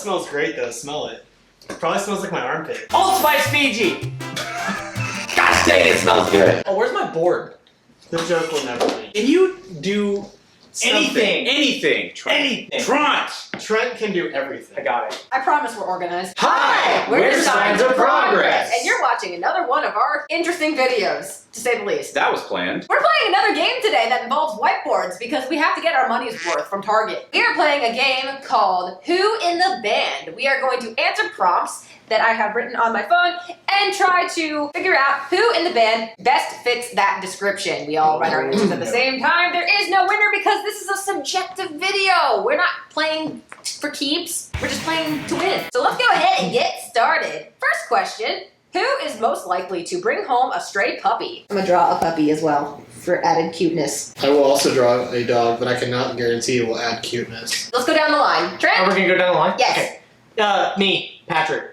smells great though. Smell it. It probably smells like my armpit. Old Spice Fiji! Gosh dang, it smells good. Oh, where's my board? The joke will never leave. Can you do Anything. anything? Trent! Trent can do everything. I got it. I promise we're organized. Hi, we're Signs of Progress. And you're watching another one of our interesting videos, to say the least. That was planned. We're playing another game today that involves whiteboards because we have to get our money's worth from Target. We are playing a game called Who in the Band? We are going to answer prompts that I have written on my phone and try to figure out who in the band best fits that description. We all write our answers at the same time. There is no winner because this is a subjective video. We're not playing for keeps. We're just playing to win. So let's go ahead and get started. First question. Who is most likely to bring home a stray puppy? I'm gonna draw a puppy as well for added cuteness. I will also draw a dog, but I cannot guarantee it will add cuteness. Let's go down the line. Trent? Oh, we're gonna go down the line? Yes. Okay. Me, Patrick.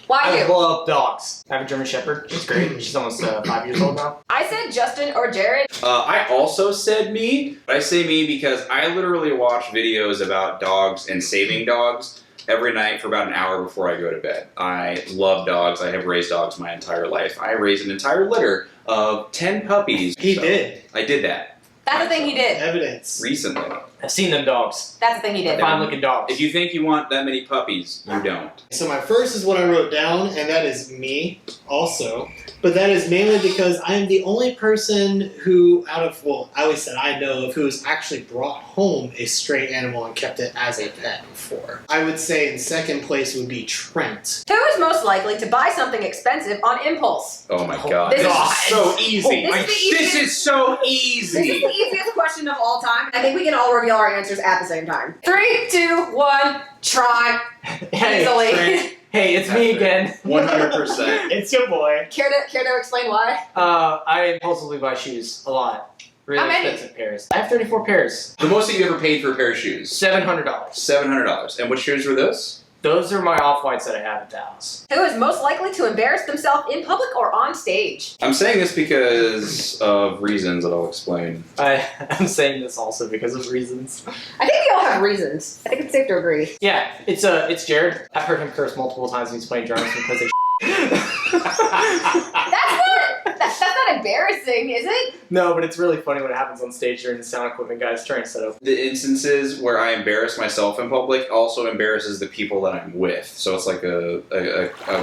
Why I you? love dogs. I have a German Shepherd. She's great. She's almost 5 years old now. I said Justin or Jared. I also said me, but I say me because I literally watch videos about dogs and saving dogs every night for about an hour before I go to bed. I love dogs. I have raised dogs my entire life. I raised an entire litter of 10 puppies. He did. I did that. That's the thing he did. Evidence. Recently. I've seen them dogs. That's the thing he did. Fine looking dogs. If you think you want that many puppies, you don't. So my first is what I wrote down, and that is me also. But that is mainly because I am the only person who, I always said I know of, who has actually brought home a stray animal and kept it as a pet before. I would say in second place would be Trent. Who is most likely to buy something expensive on impulse? Oh my god. This This is- is so easy. This is the easiest- This is so This easy. is the easiest question of all time. I think we can all reveal our answers at the same time. 3, 2, 1, try. Hey, Easily. Trent. Hey, it's me again. 100%. It's your boy. Care to explain why? I impulsively buy shoes a lot. Really How many? expensive pairs. I have 34 pairs. The most that you ever paid for a pair of shoes? $700. $700. And what shoes were those? Those are my off-whites that I have at the house. Who is most likely to embarrass themselves in public or on stage? I'm saying this because of reasons that I'll explain. I'm saying this also because of reasons. I think we all have reasons. I think it's safe to agree. Yeah, it's Jared. I've heard him curse multiple times when he's playing drums because of That's not embarrassing, is it? No, but it's really funny when it happens on stage during the sound equipment guys trying to set up. The instances where I embarrass myself in public also embarrasses the people that I'm with. So it's like a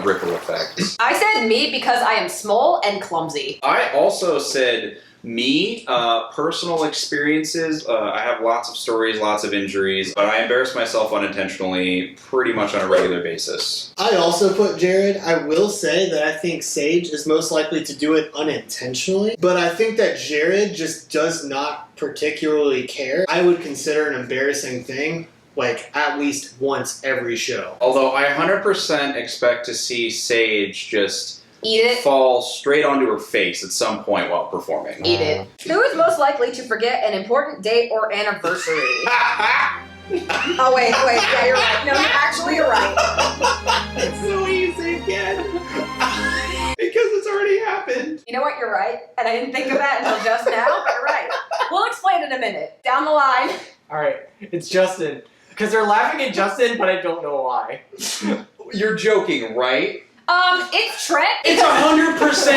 ripple effect. I said me because I am small and clumsy. I also said me, personal experiences. I have lots of stories, lots of injuries, but I embarrass myself unintentionally pretty much on a regular basis. I also put Jared. I will say that I think Sage is most likely to do it unintentionally, but I think that Jared just does not particularly care. I would consider an embarrassing thing like at least once every show. Although I 100% expect to see Sage just Eat it. fall straight onto her face at some point while performing. Eat it. Who is most likely to forget an important date or anniversary? Oh, wait. Yeah, you're right. No, you're right. It's so easy again. Because it's already happened. You know what? You're right. And I didn't think of that until just now, but you're right. We'll explain in a minute. Down the line. Alright, it's Justin. Because they're laughing at Justin, but I don't know why. You're joking, right? It's Trent. It's 100% Trent.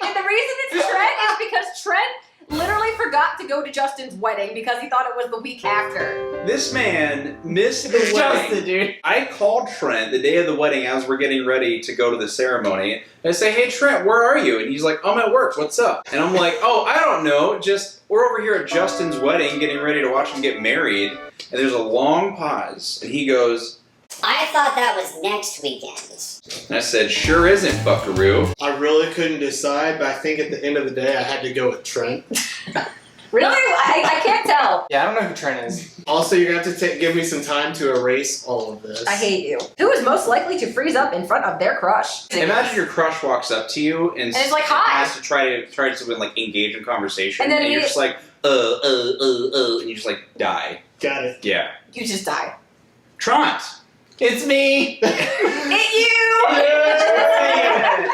And the reason it's Trent is because Trent literally forgot to go to Justin's wedding because he thought it was the week after. This man missed the It's wedding. Justin, dude. I called Trent the day of the wedding as we're getting ready to go to the ceremony. And I say, hey, Trent, where are you? And he's like, I'm at work. What's up? And I'm like, oh, I don't know. Just, we're over here at Justin's wedding getting ready to watch him get married. And there's a long pause. And he goes, I thought that was next weekend. and I said, sure isn't, buckaroo. I really couldn't decide, but I think at the end of the day I had to go with Trent. Really? I can't tell. Yeah, I don't know who Trent is. Also, you're going to have to give me some time to erase all of this. I hate you. Who is most likely to freeze up in front of their crush? Imagine your crush walks up to you and it's like, hi. has to try to like engage in conversation, And then you're just like, and you just like die. Got it. Yeah. You just die. Trent. It's me! It you!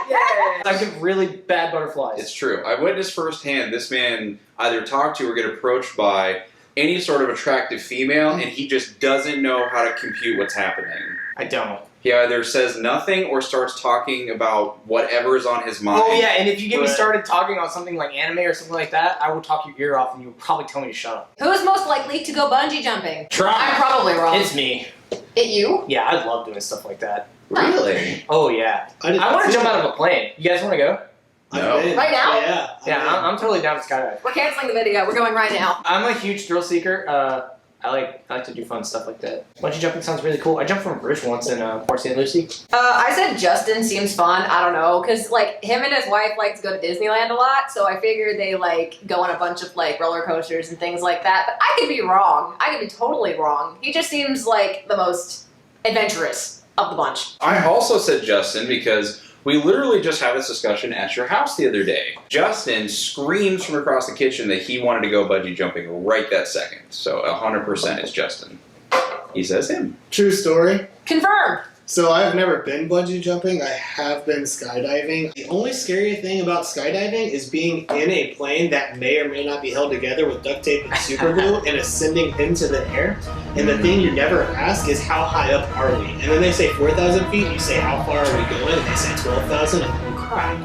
Yeah. I get really bad butterflies. It's true. I witnessed firsthand this man either talk to or get approached by any sort of attractive female, and he just doesn't know how to compute what's happening. I don't. He either says nothing or starts talking about whatever is on his mind. Oh yeah, and if you get me started talking on something like anime or something like that, I will talk your ear off and you will probably tell me to shut up. Who is most likely to go bungee jumping? Trump. I'm probably wrong. It's me. It you? Yeah, I love doing stuff like that. Really? Oh yeah. I want to jump out of a plane. You guys want to go? No. Right now? Yeah. I'm totally down to skydive. We're canceling the video. We're going right now. I'm a huge thrill seeker. I like to do fun stuff like that. Bungee jumping sounds really cool. I jumped from a bridge once in Port St. Lucie. I said Justin seems fun. I don't know, because like him and his wife like to go to Disneyland a lot, so I figured they like go on a bunch of like roller coasters and things like that. But I could be wrong. I could be totally wrong. He just seems like the most adventurous of the bunch. I also said Justin because we literally just had this discussion at your house the other day. Justin screams from across the kitchen that he wanted to go bungee jumping right that second. So 100% it's Justin. He says him. True story. Confirmed. So I've never been bungee jumping. I have been skydiving. The only scary thing about skydiving is being in a plane that may or may not be held together with duct tape and super glue and ascending into the air. And the thing you never ask is how high up are we? And then they say 4,000 feet. You say how far are we going? And they say 12,000, and you cry.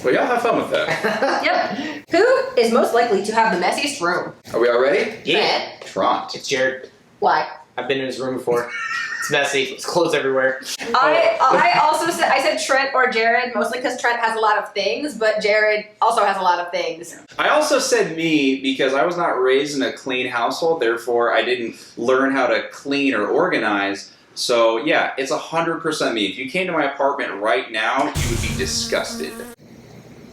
Well, y'all have fun with that. Yep. Who is most likely to have the messiest room? Are we all ready? Yeah. Trent. It's Jared. Why? I've been in his room before. It's messy. It's clothes everywhere. I also said Trent or Jared, mostly because Trent has a lot of things, but Jared also has a lot of things. I also said me because I was not raised in a clean household, therefore I didn't learn how to clean or organize. So yeah, it's 100% me. If you came to my apartment right now, you would be disgusted.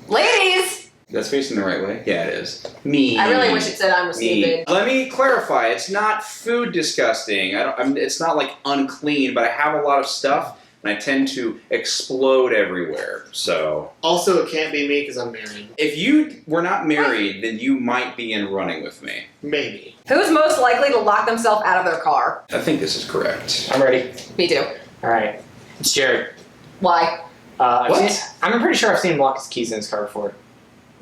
Ladies! That's facing the right way? Yeah, it is. Me. I really wish it said I'm Me. stupid. Let me clarify. It's not food disgusting. It's not like unclean, but I have a lot of stuff, and I tend to explode everywhere. So Also, it can't be me because I'm married. if you were not married, then you might be in running with me. Maybe. Who's most likely to lock themselves out of their car? I think this is correct. I'm ready. Me too. All right. It's Jared. Why? I'm pretty sure I've seen him lock his keys in his car before.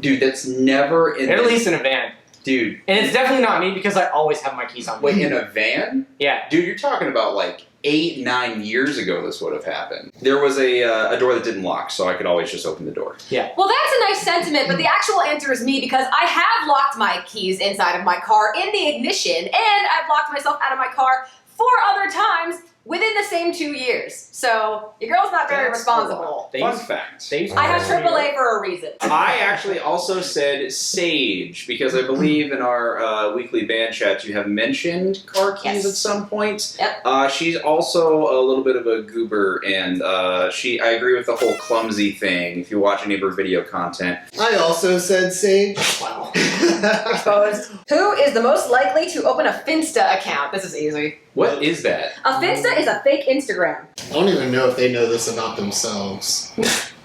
Dude, that's never in At least in a van. Dude. And it's definitely not me because I always have my keys on me. Wait, in a van? Yeah. Dude, you're talking about like 8-9 years ago this would have happened. There was a door that didn't lock, so I could always just open the door. Yeah. Well, that's a nice sentiment, but the actual answer is me because I have locked my keys inside of my car in the ignition, and I've locked myself out of my car 4 other times within the same 2 years. So your girl's not very responsible. Fun fact. I have AAA for a reason. I actually also said Sage because I believe in our weekly band chats you have mentioned car keys at some point. Yep. She's also a little bit of a goober, and I agree with the whole clumsy thing if you watch any of her video content. I also said Sage. Wow. Exposed. Who is the most likely to open a Finsta account? This is easy. What is that? A Finsta is a fake Instagram. I don't even know if they know this about themselves.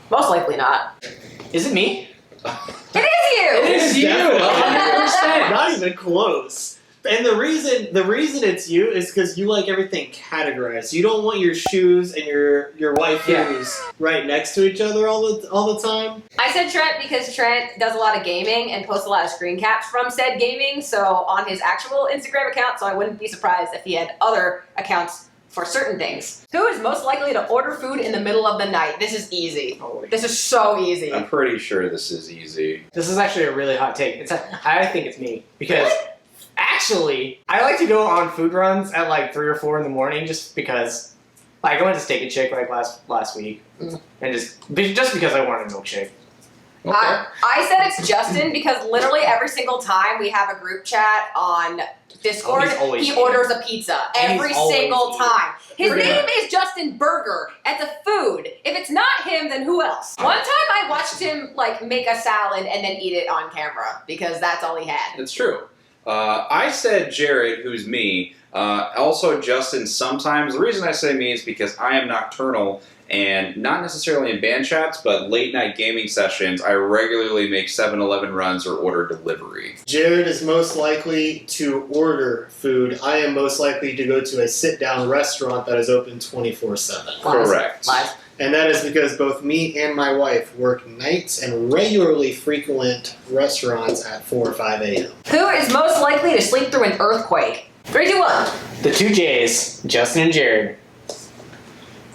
Most likely not. Is it me? It is you! It is you! Definitely. 100%. Not even close. And the reason it's you is because you like everything categorized. You don't want your shoes and your waifus right next to each other all the time. I said Trent because Trent does a lot of gaming and posts a lot of screen caps from said gaming, so on his actual Instagram account, so I wouldn't be surprised if he had other accounts for certain things. Who is most likely to order food in the middle of the night? This is easy. This is so easy. I'm pretty sure this is easy. This is actually a really hot take. I think it's me because actually I like to go on food runs at like 3 or 4 in the morning just because. Like I went to Steak and Shake like last week, and just because I wanted a milkshake. Okay. I said it's Justin because literally every single time we have a group chat on Discord, he orders a pizza every single time. His name is Justin Burger. It's a food. If it's not him, then who else? One time I watched him like make a salad and then eat it on camera because that's all he had. It's true. I said Jared, who's me, Also, Justin, sometimes, the reason I say me is because I am nocturnal, and not necessarily in band chats, but late night gaming sessions, I regularly make 7-Eleven runs or order delivery. Jared is most likely to order food. I am most likely to go to a sit-down restaurant that is open 24/7. Correct. Lies. And that is because both me and my wife work nights and regularly frequent restaurants at 4 or 5 a.m. Who is most likely to sleep through an earthquake? 3, 2, 1. The two J's, Justin and Jared.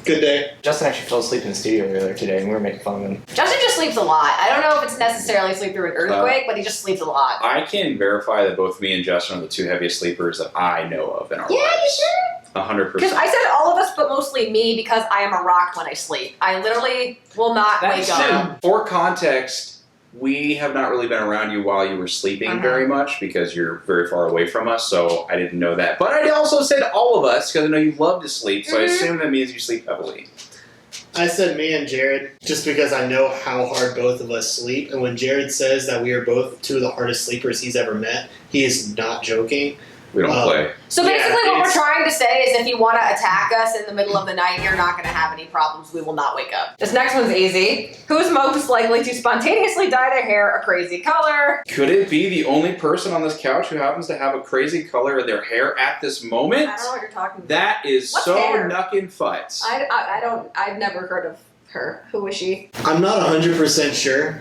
Good day. Justin actually fell asleep in the studio earlier today, and we were making fun of him. Justin just sleeps a lot. I don't know if it's necessarily sleep through an earthquake, but he just sleeps a lot. I can verify that both me and Justin are the two heaviest sleepers that I know of in our Yeah, lives. you sure? 100%. Because I said all of us, but mostly me, because I am a rock when I sleep. I literally will not That's wake up. Now, for context, we have not really been around you while you were sleeping very much because you're very far away from us, so I didn't know that. But I also said all of us because I know you love to sleep, so I assume that means you sleep heavily. I said me and Jared just because I know how hard both of us sleep. And when Jared says that we are both two of the hardest sleepers he's ever met, he is not joking. We don't play. So Yeah, basically what we're it's- trying to say is if you want to attack us in the middle of the night, you're not going to have any problems. We will not wake up. This next one's easy. Who's most likely to spontaneously dye their hair a crazy color? Could it be the only person on this couch who happens to have a crazy color in their hair at this moment? I don't know what you're talking about. That is What's so hair? knuckin' futz. I've never heard of her. Who is she? I'm not 100% sure,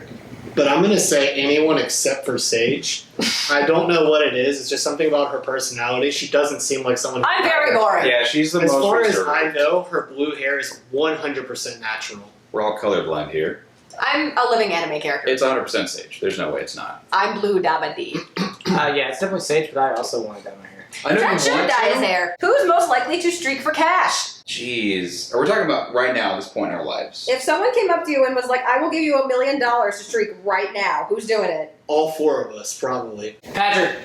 but I'm going to say anyone except for Sage. I don't know what it is. It's just something about her personality. She doesn't seem like someone who- I'm very boring. Yeah, she's the As most far as reserved. I know, her blue hair is 100% natural. We're all colorblind here. I'm a living anime character. It's 100% Sage. There's no way it's not. I'm Blue Dabba-Dee. Yeah, it's definitely Sage, but I also want to dye my hair. I know Trent you should want dye his to. hair. Who's most likely to streak for cash? Jeez. We're talking about right now at this point in our lives. If someone came up to you and was like, I will give you $1 million to streak right now, who's doing it? All four of us, probably. Patrick,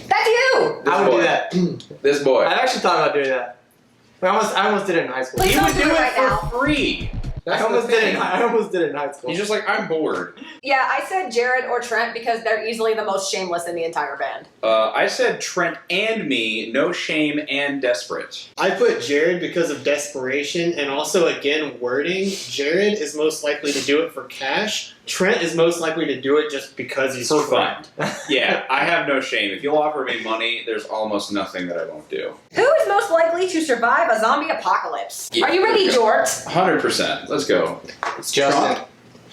That's you! This I would boy. do that. This boy. I've actually thought about doing that. I almost did it in high school. Please He don't would do do it it right for now. free. That's I almost the did it. thing. I almost did it in high school. He's just like, I'm bored. Yeah, I said Jared or Trent because they're easily the most shameless in the entire band. I said Trent and me, no shame and desperate. I put Jared because of desperation and also, again, wording. Jared is most likely to do it for cash. Trent is most likely to do it just because he's For fun. Yeah, I have no shame. If you'll offer me money, there's almost nothing that I won't do. Who is most likely to survive a zombie apocalypse? Yeah. Are you ready, Jort? 100%. Let's go. It's Justin. Trump.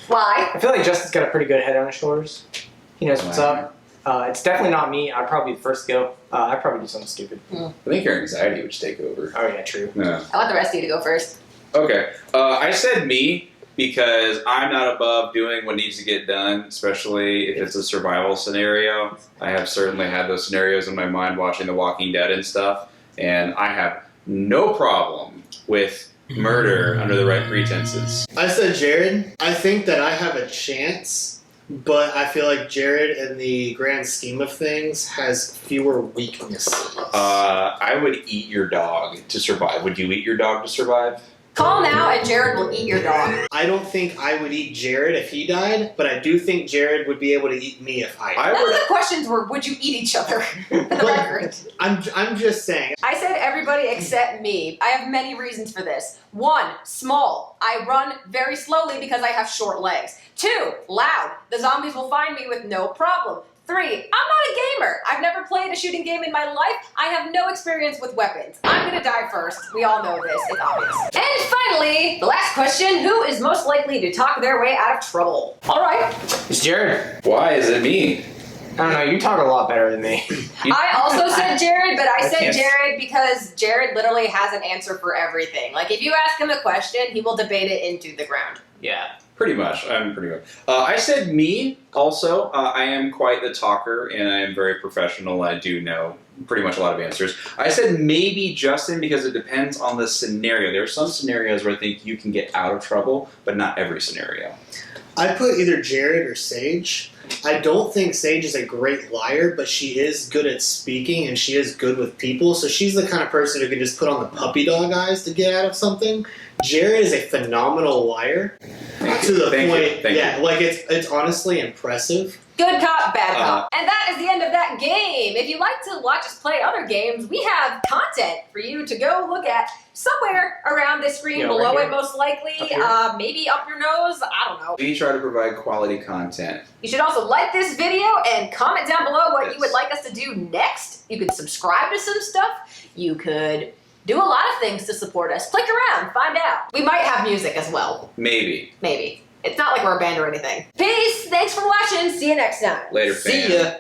Why? I feel like Justin's got a pretty good head on his shoulders. He knows what's up. It's definitely not me. I'd probably be the first to go. I'd probably do something stupid. I think your anxiety would take over. Oh yeah, true. Yeah. I want the rest of you to go first. Okay. I said me because I'm not above doing what needs to get done, especially if it's a survival scenario. I have certainly had those scenarios in my mind watching The Walking Dead and stuff, and I have no problem with murder under the right pretenses. I said Jared. I think that I have a chance, but I feel like Jared, in the grand scheme of things, has fewer weaknesses. I would eat your dog to survive. Would you eat your dog to survive? Call now and Jared will eat your dog. I don't think I would eat Jared if he died, but I do think Jared would be able to eat me if I died. None of the questions were, would you eat each other? For the But- record. I'm just saying. I said everybody except me. I have many reasons for this. 1, small. I run very slowly because I have short legs. 2, loud. The zombies will find me with no problem. 3, I'm not a gamer. I've never played a shooting game in my life. I have no experience with weapons. I'm gonna die first. We all know this. It's obvious. And finally, the last question, who is most likely to talk their way out of trouble? All right. It's Jared. Why is it me? I don't know. You talk a lot better than me. I also said Jared, but I I said can't- Jared because Jared literally has an answer for everything. Like, if you ask him a question, he will debate it into the ground. Yeah. Pretty much. I'm pretty much. I said me also. I am quite the talker, and I am very professional. I do know pretty much a lot of answers. I said maybe Justin because it depends on the scenario. There are some scenarios where I think you can get out of trouble, but not every scenario. I put either Jared or Sage. I don't think Sage is a great liar, but she is good at speaking and she is good with people. So she's the kind of person who can just put on the puppy dog eyes to get out of something. Jared is a phenomenal liar to the Thank you. point. Thank yeah, you. like it's honestly impressive. Good cop, bad Uh-huh. cop. And that is the end of that game. If you like to watch us play other games, we have content for you to go look at somewhere around this screen, Yeah, below right it here. most likely, Up here. maybe up your nose, I don't know. We try to provide quality content. You should also like this video and comment down below what Yes. you would like us to do next. You could subscribe to some stuff. You could do a lot of things to support us. Click around, find out. We might have music as well. Maybe. Maybe. It's not like we're a band or anything. Peace. Thanks for watching. See you next time. Later, See fam. ya.